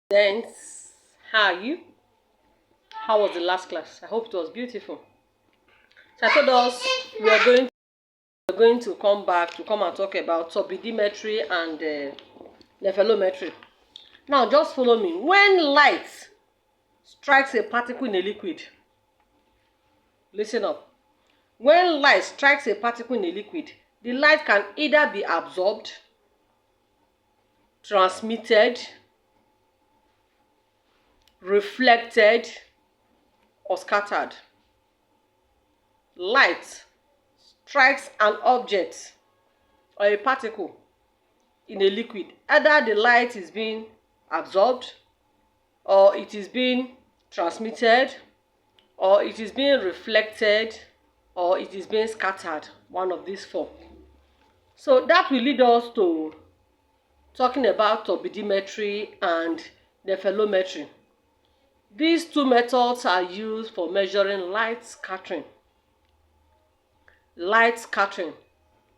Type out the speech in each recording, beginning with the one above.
Students, how are you? How was the last class? I hope it was beautiful. So I told us we are going to come and talk about turbidimetry and nephelometry. Now just follow me. When light strikes a particle in a liquid, listen up. When light strikes a particle in a liquid, the light can either be absorbed, transmitted, reflected, or scattered. Light strikes an object or a particle in a liquid. Either the light is being absorbed, or it is being transmitted, or it is being reflected, or it is being scattered. One of these four. So that will lead us to talking about turbidimetry and nephelometry. These two methods are used for measuring light scattering.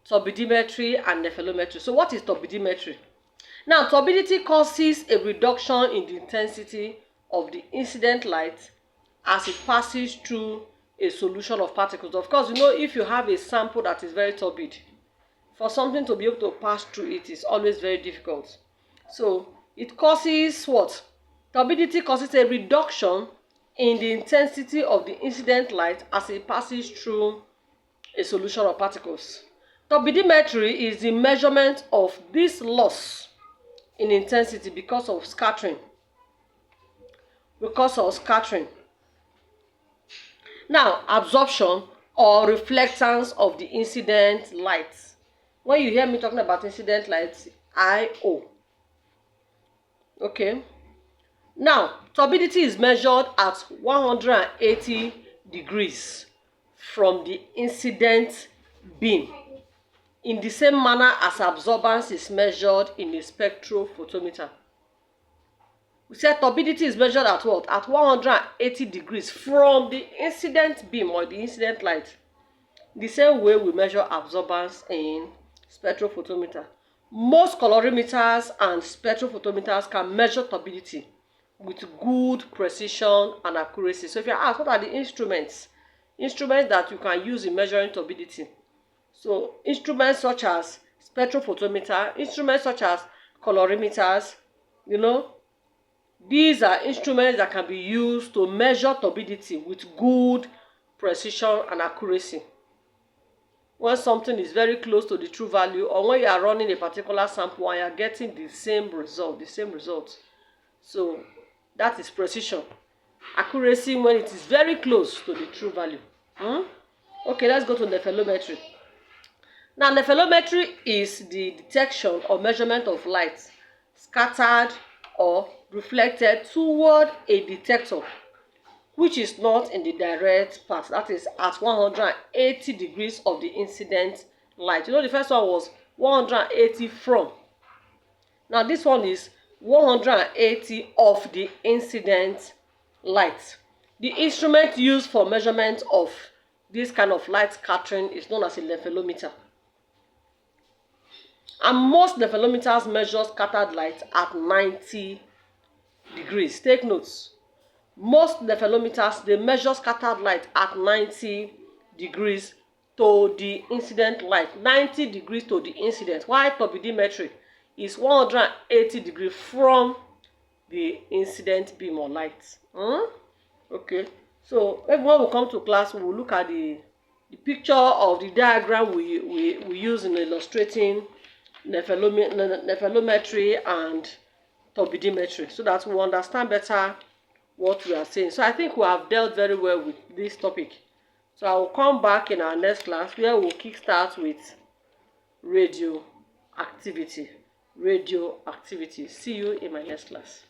Turbidimetry and nephelometry. So what is turbidimetry? Now, turbidity causes a reduction in the intensity of the incident light as it passes through a solution of particles. Of course, if you have a sample that is very turbid, for something to be able to pass through it is always very difficult. So it causes what? Turbidity causes a reduction in the intensity of the incident light as it passes through a solution of particles. Turbidimetry is the measurement of this loss in intensity because of scattering. Now, absorption or reflectance of the incident light. When you hear me talking about incident light, I-O. Okay. Now, turbidity is measured at 180 degrees from the incident beam, in the same manner as absorbance is measured in a spectrophotometer. We said turbidity is measured at what? At 180 degrees from the incident beam or the incident light. The same way we measure absorbance in spectrophotometer. Most colorimeters and spectrophotometers can measure turbidity with good precision and accuracy. So if you ask, what are the instruments that you can use in measuring turbidity? So instruments such as spectrophotometer, instruments such as colorimeters, these are instruments that can be used to measure turbidity with good precision and accuracy. When something is very close to the true value, or when you are running a particular sample and you are getting the same result. So that is precision. Accuracy when it is very close to the true value. Okay, let's go to nephelometry. Now, nephelometry is the detection or measurement of light scattered or reflected toward a detector which is not in the direct path, that is at 180 degrees of the incident light. The first one was 180 from. Now this one is 180 of the incident light. The instrument used for measurement of this kind of light scattering is known as a nephelometer. And most nephelometers measure scattered light at 90 degrees. Take notes. Most nephelometers, they measure scattered light at 90 degrees to the incident light. 90 degrees to the incident. While turbidimetry is 180 degrees from the incident beam or light. Okay. So when we come to class, we will look at the picture of the diagram we use in illustrating nephelometry and turbidimetry, so that we understand better what we are saying. So I think we have dealt very well with this topic. So I will come back in our next class where we'll kickstart with radioactivity. See you in my next class.